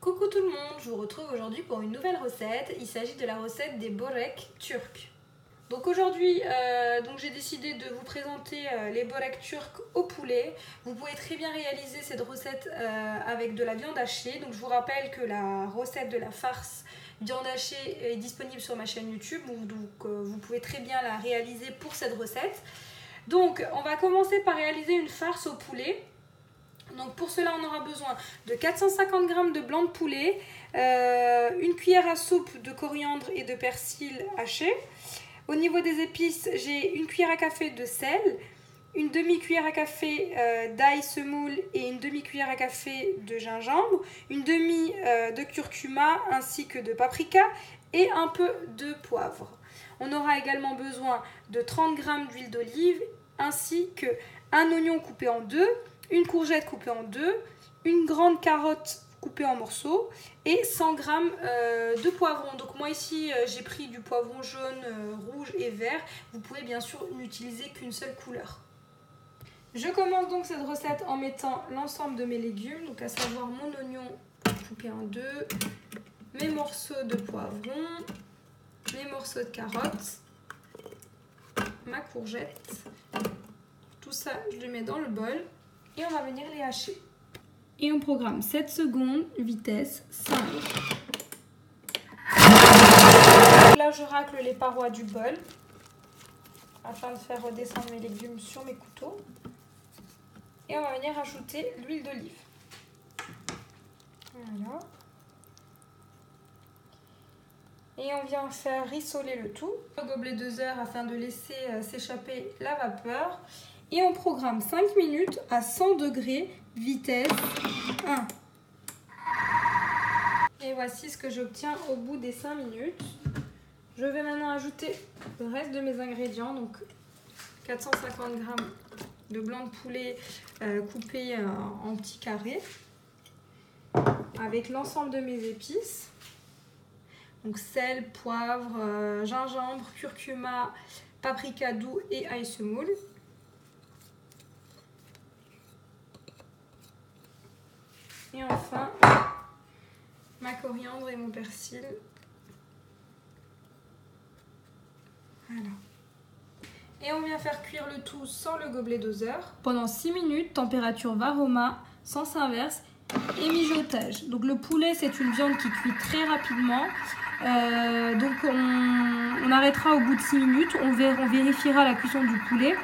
Coucou tout le monde, je vous retrouve aujourd'hui pour une nouvelle recette. Il s'agit de la recette des börek turcs. Donc aujourd'hui, j'ai décidé de vous présenter les börek turcs au poulet. Vous pouvez très bien réaliser cette recette avec de la viande hachée. Donc je vous rappelle que la recette de la farce viande hachée est disponible sur ma chaîne YouTube. Donc vous pouvez très bien la réaliser pour cette recette. Donc on va commencer par réaliser une farce au poulet. Donc pour cela, on aura besoin de 450 g de blanc de poulet, une cuillère à soupe de coriandre et de persil haché. Au niveau des épices, j'ai une cuillère à café de sel, une demi-cuillère à café d'ail semoule et une demi-cuillère à café de gingembre, une demi de curcuma ainsi que de paprika et un peu de poivre. On aura également besoin de 30 g d'huile d'olive ainsi qu'un oignon coupé en deux, une courgette coupée en deux, une grande carotte coupée en morceaux et 100 g de poivron. Donc moi ici j'ai pris du poivron jaune, rouge et vert. Vous pouvez bien sûr n'utiliser qu'une seule couleur. Je commence donc cette recette en mettant l'ensemble de mes légumes, donc à savoir mon oignon coupé en deux, mes morceaux de poivron, mes morceaux de carotte, ma courgette. Tout ça je le mets dans le bol. Et on va venir les hacher. Et on programme 7 secondes, vitesse 5. Là, je racle les parois du bol afin de faire redescendre mes légumes sur mes couteaux. Et on va venir ajouter l'huile d'olive. Voilà. Et on vient faire rissoler le tout. On gobelet 2 heures afin de laisser s'échapper la vapeur. Et on programme 5 minutes à 100 degrés, vitesse 1. Et voici ce que j'obtiens au bout des 5 minutes. Je vais maintenant ajouter le reste de mes ingrédients. Donc 450 g de blanc de poulet coupé en petits carrés. Avec l'ensemble de mes épices. Donc sel, poivre, gingembre, curcuma, paprika doux et ail semoule. Et enfin, ma coriandre et mon persil. Voilà. Et on vient faire cuire le tout sans le gobelet doseur. Pendant 6 minutes, température Varoma, sens inverse et mijotage. Donc le poulet, c'est une viande qui cuit très rapidement. Donc on arrêtera au bout de 6 minutes. On vérifiera la cuisson du poulet.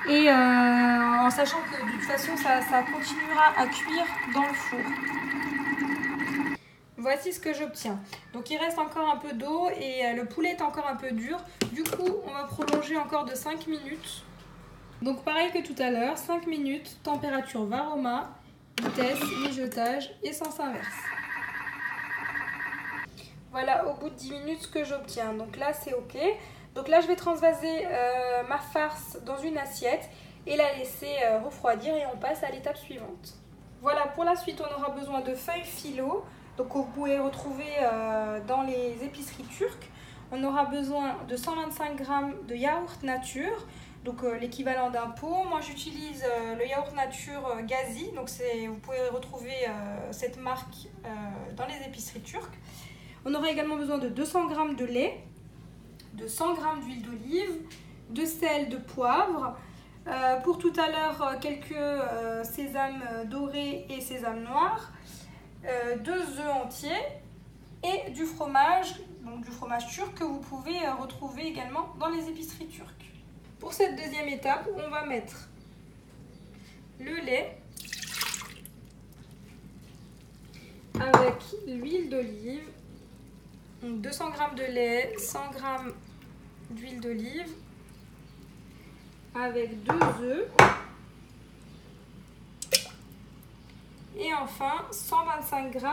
Et en sachant que de toute façon ça continuera à cuire dans le four. Voici ce que j'obtiens. Donc il reste encore un peu d'eau et le poulet est encore un peu dur. Du coup on va prolonger encore de 5 minutes. Donc pareil que tout à l'heure, 5 minutes, température Varoma, vitesse, mijotage et sens inverse. Voilà au bout de 10 minutes ce que j'obtiens. Donc là c'est ok. Donc là, je vais transvaser ma farce dans une assiette et la laisser refroidir et on passe à l'étape suivante. Voilà, pour la suite, on aura besoin de feuilles phyllo, donc vous pouvez retrouver dans les épiceries turques. On aura besoin de 125 g de yaourt nature, donc l'équivalent d'un pot. Moi, j'utilise le yaourt nature Gazi, donc vous pouvez retrouver cette marque dans les épiceries turques. On aura également besoin de 200 g de lait, de 100 g d'huile d'olive, de sel, de poivre. Pour tout à l'heure, quelques sésames dorés et sésames noirs, 2 œufs entiers et du fromage, donc du fromage turc que vous pouvez retrouver également dans les épiceries turques. Pour cette deuxième étape, on va mettre le lait avec l'huile d'olive. Donc 200 g de lait, 100 g d'huile d'olive avec 2 œufs et enfin 125 g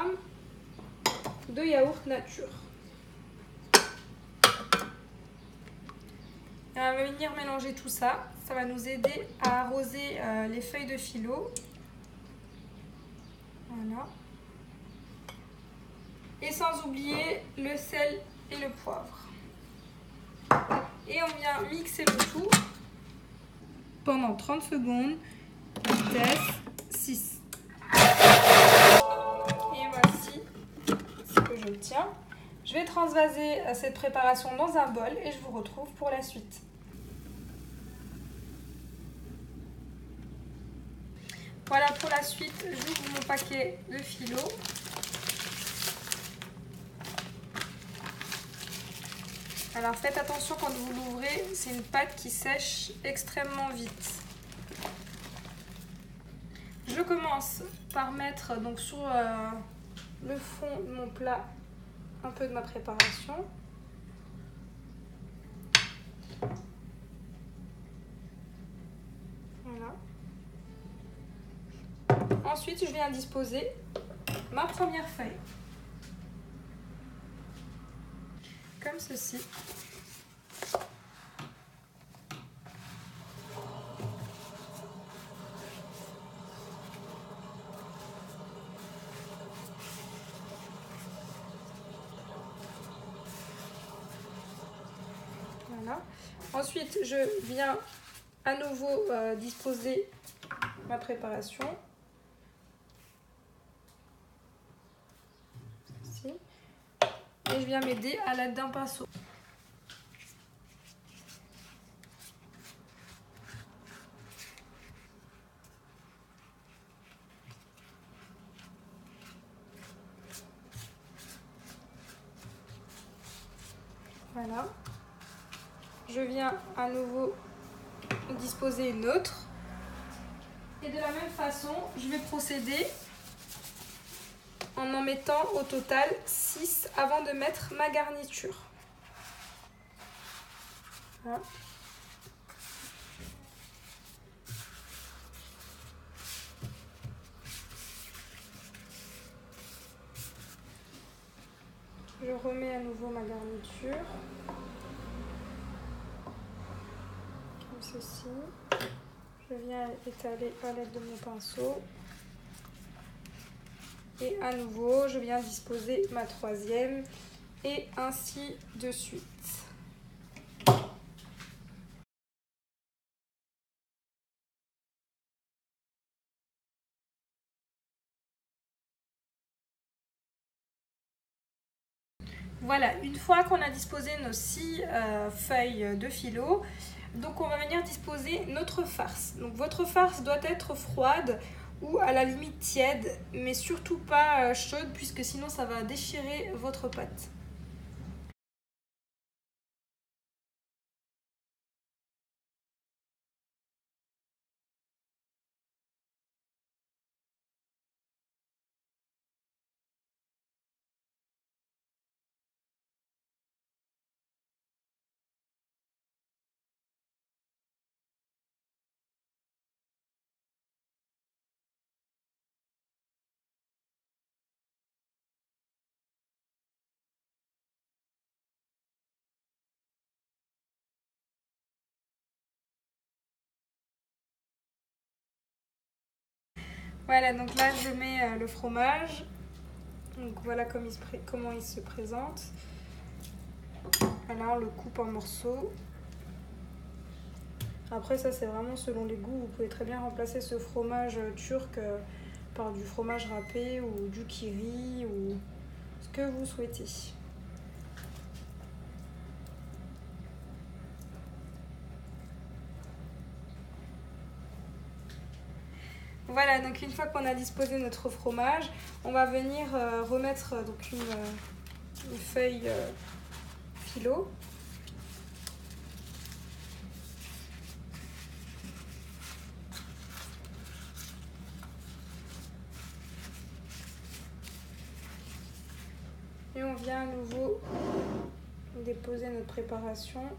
de yaourt nature. Et on va venir mélanger tout ça. Ça va nous aider à arroser les feuilles de phyllo. Voilà. Et sans oublier le sel et le poivre. Et on vient mixer le tout pendant 30 secondes, vitesse 6. Et voici tient. Je vais transvaser cette préparation dans un bol et je vous retrouve pour la suite. Voilà pour la suite, j'ouvre mon paquet de phyllo. Alors faites attention quand vous l'ouvrez, c'est une pâte qui sèche extrêmement vite. Je commence par mettre donc sur le fond de mon plat un peu de ma préparation. Voilà. Ensuite, je viens disposer ma première feuille. Comme ceci. Voilà. Ensuite, je viens à nouveau disposer ma préparation. Ici. Et je viens m'aider à l'aide d'un pinceau. Voilà. Je viens à nouveau disposer une autre. Et de la même façon, je vais procéder en mettant au total 6 avant de mettre ma garniture. Voilà. Je remets à nouveau ma garniture. Comme ceci. Je viens étaler à l'aide de mon pinceau. Et à nouveau, je viens disposer ma troisième et ainsi de suite. Voilà, une fois qu'on a disposé nos 6 feuilles de phyllo, donc on va venir disposer notre farce. Donc votre farce doit être froide ou à la limite tiède, mais surtout pas chaude puisque sinon ça va déchirer votre pâte. Voilà, donc là je mets le fromage. Donc voilà comment il se présente. Voilà, on le coupe en morceaux. Après ça c'est vraiment selon les goûts. Vous pouvez très bien remplacer ce fromage turc par du fromage râpé ou du kiri ou ce que vous souhaitez. Voilà, donc une fois qu'on a disposé notre fromage, on va venir remettre donc une feuille phyllo. Et on vient à nouveau déposer notre préparation.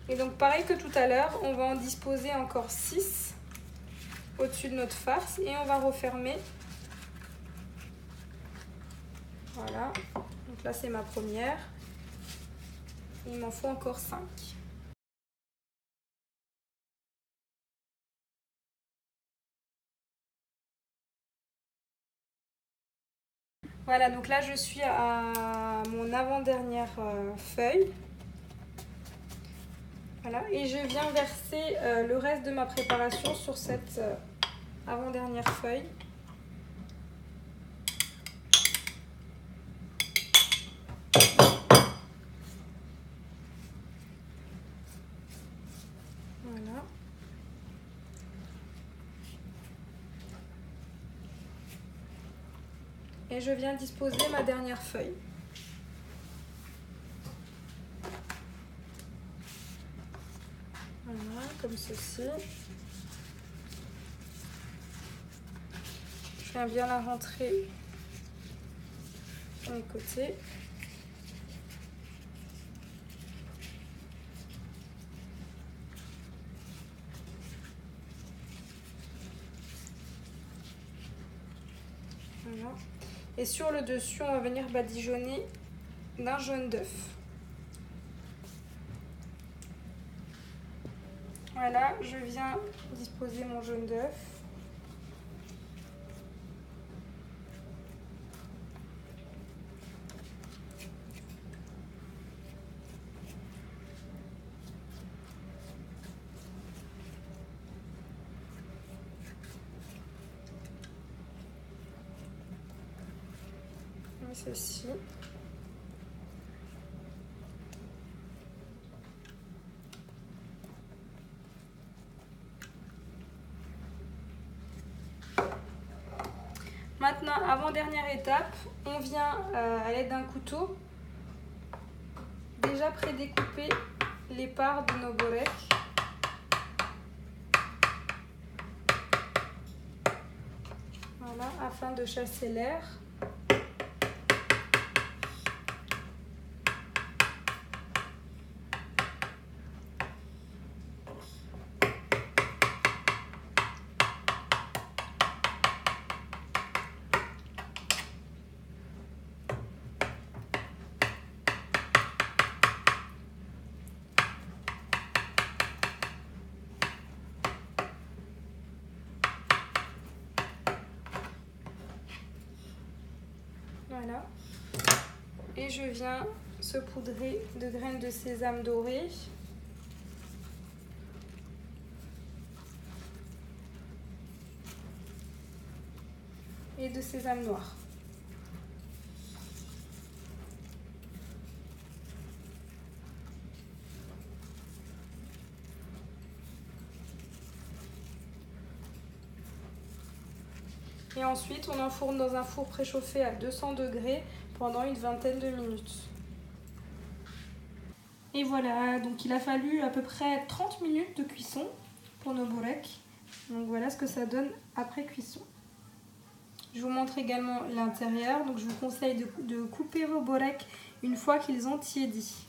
Et donc pareil que tout à l'heure, on va en disposer encore 6 au-dessus de notre farce et on va refermer. Voilà, donc là c'est ma première. Il m'en faut encore 5. Voilà, donc là je suis à mon avant-dernière feuille. Voilà, et je viens verser le reste de ma préparation sur cette avant-dernière feuille. Et je viens disposer ma dernière feuille. Voilà, comme ceci. Je viens bien la rentrer sur les côtés. Voilà. Et sur le dessus, on va venir badigeonner d'un jaune d'œuf. Voilà, je viens disposer mon jaune d'œuf. Et ceci. Maintenant, avant-dernière étape, on vient à l'aide d'un couteau déjà prédécouper les parts de nos boreks. Voilà, afin de chasser l'air. Voilà. Et je viens saupoudrer de graines de sésame dorées. Et de sésame noir. Et ensuite, on enfourne dans un four préchauffé à 200 degrés pendant une vingtaine de minutes. Et voilà, donc il a fallu à peu près 30 minutes de cuisson pour nos boreks. Donc voilà ce que ça donne après cuisson. Je vous montre également l'intérieur. Donc je vous conseille de couper vos boreks une fois qu'ils ont tiédi.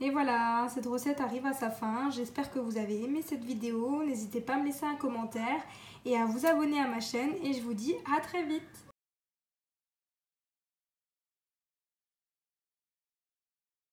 Et voilà, cette recette arrive à sa fin. J'espère que vous avez aimé cette vidéo. N'hésitez pas à me laisser un commentaire et à vous abonner à ma chaîne. Et je vous dis à très vite.